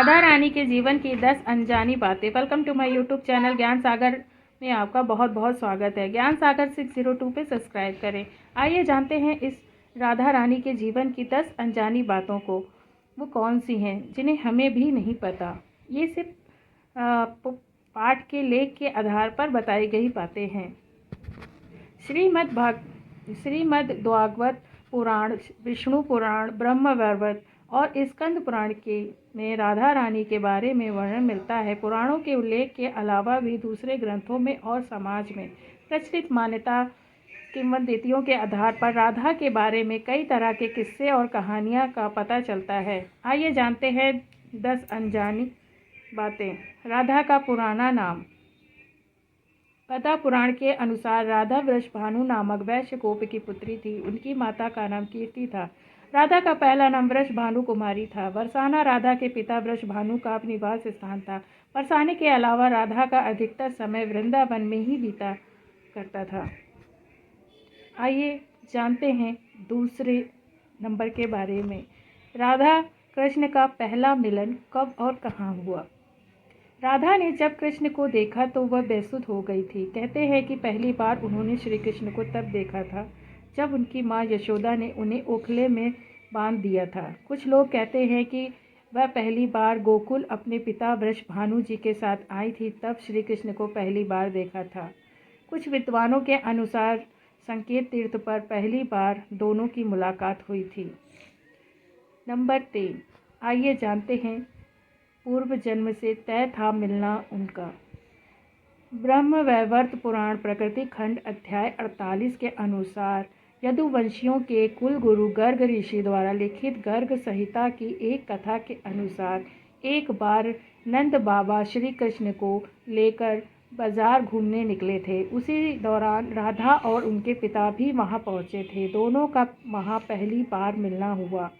राधा रानी के जीवन की 10 अनजानी बातें। Welcome to my YouTube channel Gyan Sagar में आपका बहुत बहुत स्वागत है। ज्ञान सागर 602 पे सब्सक्राइब करें। आइए जानते हैं इस राधा रानी के जीवन की 10 अनजानी बातों को। वो कौन सी हैं जिन्हें हमें भी नहीं पता। ये सिर्फ पाठ के लेख के आधार पर बताई गई बातें हैं। श्रीमद् भागवत पुराण, विष्णु पुराण, ब्रह्म वैवर्त और स्कंद पुराण में राधा रानी के बारे में वर्णन मिलता है। पुराणों के उल्लेख के अलावा भी दूसरे ग्रंथों में और समाज में प्रचलित मान्यता किंवदंतियों के आधार पर राधा के बारे में कई तरह के किस्से और कहानियाँ का पता चलता है। आइए जानते हैं 10 अनजानी बातें। राधा का पुराना नाम। पद्म पुराण के अनुसार राधा वृषभानु नामक वैश्य गोप की पुत्री थी। उनकी माता का नाम कीर्ति था। राधा का पहला नाम वृषभानु कुमारी था। बरसाना राधा के पिता वृषभानु का निवास स्थान था। बरसाने के अलावा राधा का अधिकतर समय वृंदावन में ही बीता करता था। आइए जानते हैं दूसरे नंबर के बारे में। राधा कृष्ण का पहला मिलन कब और कहाँ हुआ। राधा ने जब कृष्ण को देखा तो वह बेसुध हो गई थी। कहते हैं कि पहली बार उन्होंने श्री कृष्ण को तब देखा था जब उनकी माँ यशोदा ने उन्हें ओखले में बांध दिया था। कुछ लोग कहते हैं कि वह पहली बार गोकुल अपने पिता वृषभानु जी के साथ आई थी, तब श्री कृष्ण को पहली बार देखा था। कुछ विद्वानों के अनुसार संकेत तीर्थ पर पहली बार दोनों की मुलाकात हुई थी। नंबर 3। आइए जानते हैं पूर्व जन्म से तय था मिलना उनका। ब्रह्म वैवर्त पुराण प्रकृति खंड अध्याय 48 के अनुसार यदुवंशियों के कुल गुरु गर्ग ऋषि द्वारा लिखित गर्ग संहिता की एक कथा के अनुसार एक बार नंद बाबा श्री कृष्ण को लेकर बाजार घूमने निकले थे। उसी दौरान राधा और उनके पिता भी वहां पहुंचे थे। दोनों का वहां पहली बार मिलना हुआ।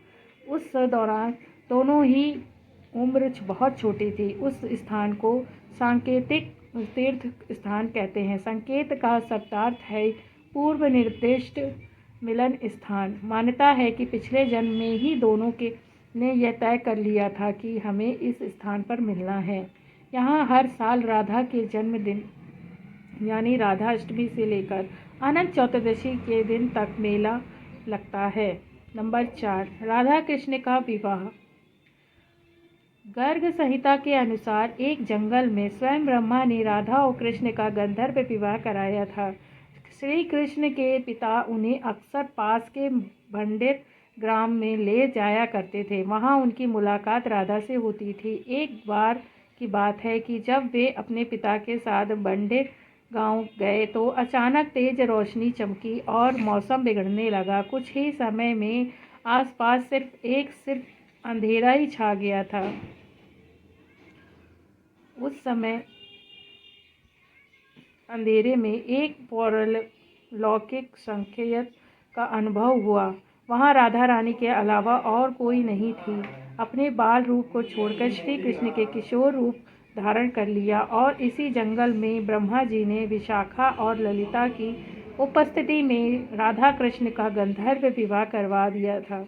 उस दौरान दोनों ही उम्र बहुत छोटी थी। उस स्थान को सांकेतिक तीर्थ स्थान कहते हैं। संकेत का शब्दार्थ है पूर्व निर्दिष्ट मिलन स्थान। मान्यता है कि पिछले जन्म में ही दोनों के ने यह तय कर लिया था कि हमें इस स्थान पर मिलना है। यहाँ हर साल राधा के जन्मदिन यानी राधा अष्टमी से लेकर अनंत चतुर्दशी के दिन तक मेला लगता है। नंबर 4। राधा कृष्ण का विवाह। गर्ग संहिता के अनुसार एक जंगल में स्वयं ब्रह्मा ने राधा और कृष्ण का गंधर्व विवाह कराया था। श्री कृष्ण के पिता उन्हें अक्सर पास के भंडेर ग्राम में ले जाया करते थे। वहां उनकी मुलाकात राधा से होती थी। एक बार की बात है कि जब वे अपने पिता के साथ भंडेर गांव गए तो अचानक तेज रोशनी चमकी और मौसम बिगड़ने लगा। कुछ ही समय में आसपास सिर्फ अंधेरा ही छा गया था। उस समय अंधेरे में एक पौरालौकिक संकेत का अनुभव हुआ। वहां राधा रानी के अलावा और कोई नहीं थी। अपने बाल रूप को छोड़कर श्री कृष्ण के किशोर रूप धारण कर लिया और इसी जंगल में ब्रह्मा जी ने विशाखा और ललिता की उपस्थिति में राधा कृष्ण का गंधर्व विवाह करवा दिया था।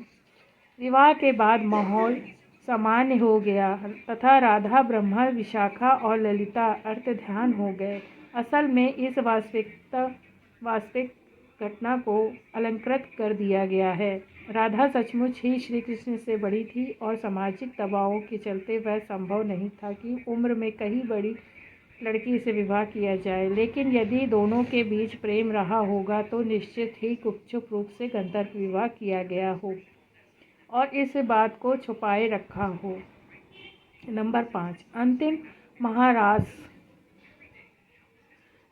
विवाह के बाद माहौल सामान्य हो गया तथा राधा ब्रह्मा, विशाखा और ललिता अर्थ ध्यान हो गए। असल में इस वास्तविक घटना को अलंकृत कर दिया गया है। राधा सचमुच ही श्री कृष्ण से बड़ी थी और सामाजिक दबावों के चलते वह संभव नहीं था कि उम्र में कहीं बड़ी लड़की से विवाह किया जाए। लेकिन यदि दोनों के बीच प्रेम रहा होगा तो निश्चित ही गुपचुप रूप से गंधर्व विवाह किया गया हो और इस बात को छुपाए रखा हो। नंबर 5। अंतिम महारास।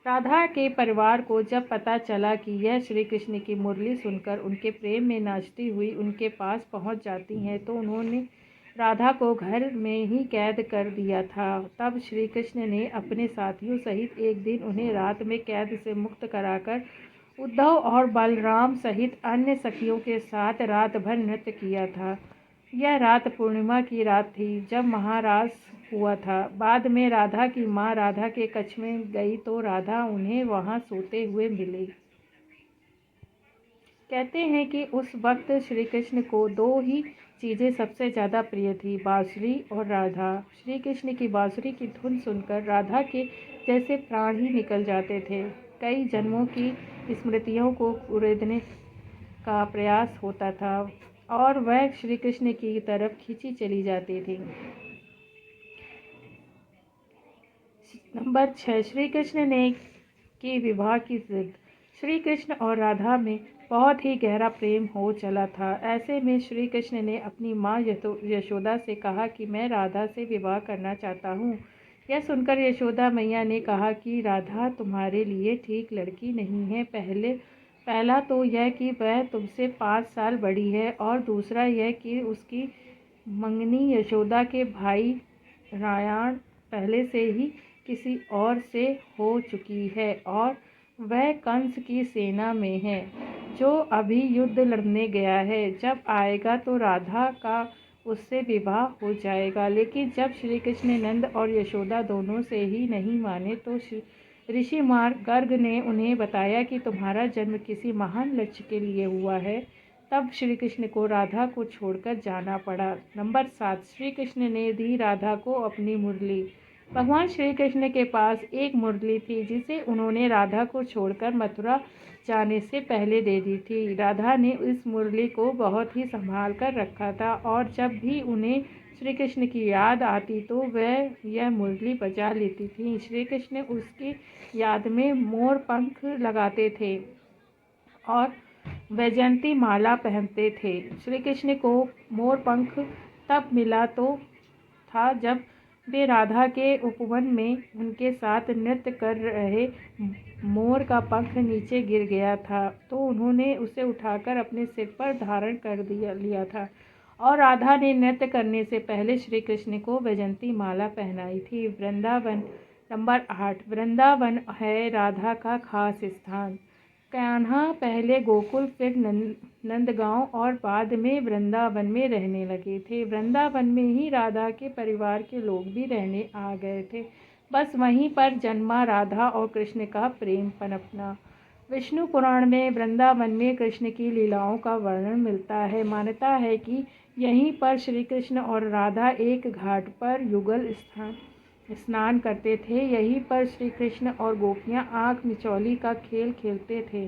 राधा के परिवार को जब पता चला कि यह श्री कृष्ण की मुरली सुनकर उनके प्रेम में नाचती हुई उनके पास पहुंच जाती हैं तो उन्होंने राधा को घर में ही कैद कर दिया था। तब श्री कृष्ण ने अपने साथियों सहित एक दिन उन्हें रात में कैद से मुक्त कराकर उद्धव और बलराम सहित अन्य सखियों के साथ रात भर नृत्य किया था। यह रात पूर्णिमा की रात थी जब महारास हुआ था। बाद में राधा की माँ राधा के कक्ष में गई तो राधा उन्हें वहां सोते हुए मिली। कहते हैं कि उस वक्त श्री कृष्ण को 2 ही चीज़ें सबसे ज़्यादा प्रिय थी, बाँसुरी और राधा। श्री कृष्ण की बाँसुरी की धुन सुनकर राधा के जैसे प्राण ही निकल जाते थे। कई जन्मों की स्मृतियों को कुरेदने का प्रयास होता था और वह श्री कृष्ण की तरफ खींची चली जाती थी। नंबर 6, श्री कृष्ण ने की विवाह की जिद। श्री कृष्ण और राधा में बहुत ही गहरा प्रेम हो चला था। ऐसे में श्री कृष्ण ने अपनी माँ यशोदा से कहा कि मैं राधा से विवाह करना चाहता हूँ। यह सुनकर यशोदा मैया ने कहा कि राधा तुम्हारे लिए ठीक लड़की नहीं है। पहला तो यह कि वह तुमसे 5 साल बड़ी है और दूसरा यह कि उसकी मंगनी यशोदा के भाई रायाण पहले से ही किसी और से हो चुकी है और वह कंस की सेना में है, जो अभी युद्ध लड़ने गया है। जब आएगा तो राधा का उससे विवाह हो जाएगा। लेकिन जब श्री कृष्ण नंद और यशोदा दोनों से ही नहीं माने तो ऋषि गर्ग ने उन्हें बताया कि तुम्हारा जन्म किसी महान लक्ष्य के लिए हुआ है। तब श्री कृष्ण को राधा को छोड़कर जाना पड़ा। नंबर 7, श्री कृष्ण ने दी राधा को अपनी मुरली। भगवान श्री कृष्ण के पास एक मुरली थी जिसे उन्होंने राधा को छोड़कर मथुरा जाने से पहले दे दी थी। राधा ने इस मुरली को बहुत ही संभाल कर रखा था और जब भी उन्हें श्री कृष्ण की याद आती तो वह यह मुरली बजा लेती थी। श्री कृष्ण उसकी याद में मोर पंख लगाते थे और वैजयंती माला पहनते थे। श्री कृष्ण को मोर पंख तब मिला तो था जब वे राधा के उपवन में उनके साथ नृत्य कर रहे मोर का पंख नीचे गिर गया था, तो उन्होंने उसे उठाकर अपने सिर पर धारण कर लिया था और राधा ने नृत्य करने से पहले श्री कृष्ण को वैजयंती माला पहनाई थी। वृंदावन। नंबर 8, वृंदावन है राधा का खास स्थान। कान्हा पहले गोकुल फिर नंदगांव और बाद में वृंदावन में रहने लगे थे। वृंदावन में ही राधा के परिवार के लोग भी रहने आ गए थे। बस वहीं पर जन्मा राधा और कृष्ण का प्रेम पनपना। विष्णु पुराण में वृंदावन में कृष्ण की लीलाओं का वर्णन मिलता है। मान्यता है कि यहीं पर श्री कृष्ण और राधा एक घाट पर युगल स्नान करते थे। यहीं पर श्री कृष्ण और गोपियां आँख मिचौली का खेल खेलते थे।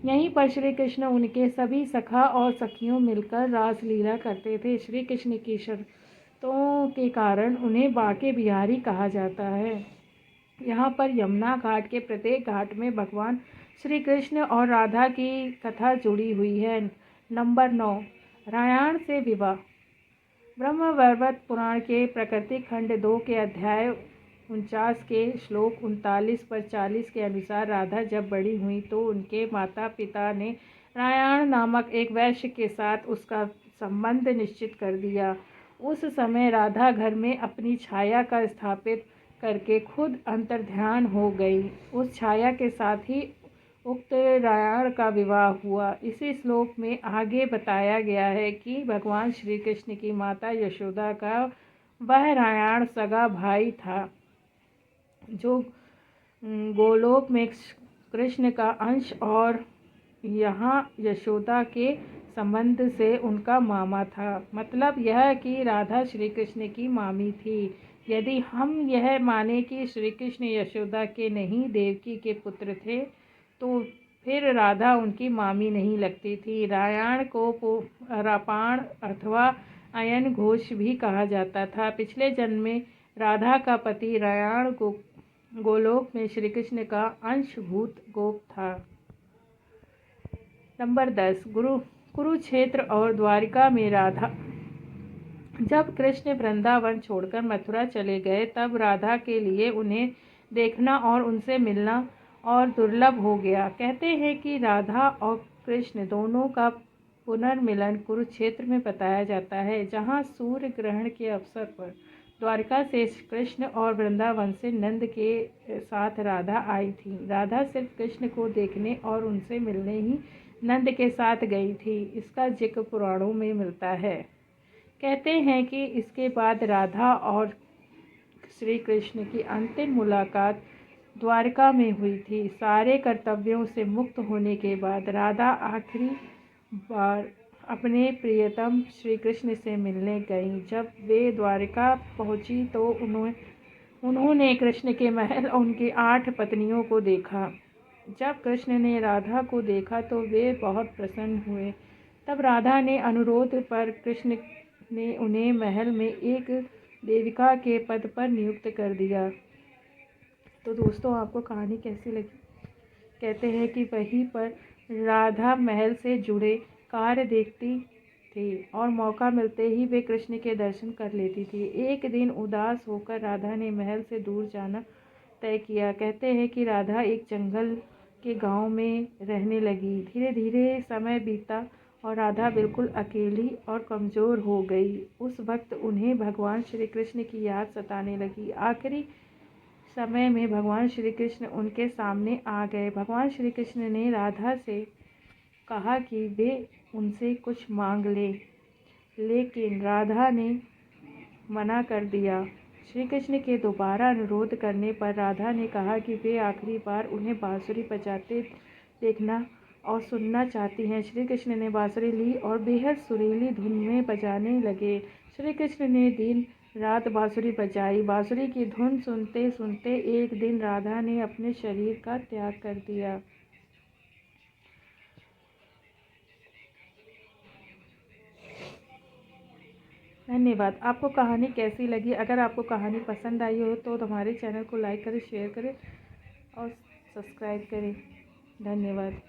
यहीं पर श्री कृष्ण उनके सभी सखा और सखियों मिलकर रासलीला करते थे। श्री कृष्ण की शर्तों के कारण उन्हें बांके बिहारी कहा जाता है। यहाँ पर यमुना घाट के प्रत्येक घाट में भगवान श्री कृष्ण और राधा की कथा जुड़ी हुई है। नंबर 9, रामायण से विवाह। ब्रह्मवैवर्त पुराण के प्रकृति खंड 2 के अध्याय 49 के श्लोक 39 पर 40 के अनुसार राधा जब बड़ी हुई तो उनके माता पिता ने रायाण नामक एक वैश्य के साथ उसका संबंध निश्चित कर दिया। उस समय राधा घर में अपनी छाया का स्थापित करके खुद अंतर्ध्यान हो गई। उस छाया के साथ ही उक्त रायाण का विवाह हुआ। इसी श्लोक में आगे बताया गया है कि भगवान श्री कृष्ण की माता यशोदा का वह रायाण सगा भाई था जो गोलोक में कृष्ण का अंश और यहाँ यशोदा के संबंध से उनका मामा था। मतलब यह कि राधा श्री कृष्ण की मामी थी। यदि हम यह माने कि श्री कृष्ण यशोदा के नहीं देवकी के पुत्र थे तो फिर राधा उनकी मामी नहीं लगती थी। रायाण को रापाण अथवा अयन घोष भी कहा जाता था। पिछले जन्म में राधा का पति रायाण को गोलोक में श्री कृष्ण का अंशभूत गोप था। नंबर 10, कुरुक्षेत्र और द्वारिका में राधा। जब कृष्ण वृंदावन छोड़कर मथुरा चले गए तब राधा के लिए उन्हें देखना और उनसे मिलना और दुर्लभ हो गया। कहते हैं कि राधा और कृष्ण दोनों का पुनर्मिलन कुरुक्षेत्र में बताया जाता है, जहाँ सूर्य ग्रहण के अवसर पर द्वारका से कृष्ण और वृंदावन से नंद के साथ राधा आई थी। राधा सिर्फ कृष्ण को देखने और उनसे मिलने ही नंद के साथ गई थी। इसका जिक्र पुराणों में मिलता है। कहते हैं कि इसके बाद राधा और श्री कृष्ण की अंतिम मुलाकात द्वारका में हुई थी। सारे कर्तव्यों से मुक्त होने के बाद राधा आखिरी बार अपने प्रियतम श्री कृष्ण से मिलने गईं। जब वे द्वारिका पहुंची तो उन्होंने कृष्ण के महल और उनकी 8 पत्नियों को देखा। जब कृष्ण ने राधा को देखा तो वे बहुत प्रसन्न हुए। तब राधा ने अनुरोध पर कृष्ण ने उन्हें महल में एक देविका के पद पर नियुक्त कर दिया। तो दोस्तों, आपको कहानी कैसी लगी? कहते हैं कि वहीं पर राधा महल से जुड़े कार्य देखती थी और मौका मिलते ही वे कृष्ण के दर्शन कर लेती थी। एक दिन उदास होकर राधा ने महल से दूर जाना तय किया। कहते हैं कि राधा एक जंगल के गांव में रहने लगी। धीरे धीरे समय बीता और राधा बिल्कुल अकेली और कमज़ोर हो गई। उस वक्त उन्हें भगवान श्री कृष्ण की याद सताने लगी। आखिरी समय में भगवान श्री कृष्ण उनके सामने आ गए। भगवान श्री कृष्ण ने राधा से कहा कि वे उनसे कुछ मांग ले, लेकिन राधा ने मना कर दिया। श्री कृष्ण के दोबारा अनुरोध करने पर राधा ने कहा कि वे आखिरी बार उन्हें बांसुरी बजाते देखना और सुनना चाहती हैं। श्री कृष्ण ने बांसुरी ली और बेहद सुरीली धुन में बजाने लगे। श्री कृष्ण ने दिन रात बांसुरी बजाई। बांसुरी की धुन सुनते सुनते एक दिन राधा ने अपने शरीर का त्याग कर दिया। धन्यवाद। आपको कहानी कैसी लगी? अगर आपको कहानी पसंद आई हो तो हमारे चैनल को लाइक करें, शेयर करें और सब्सक्राइब करें। धन्यवाद।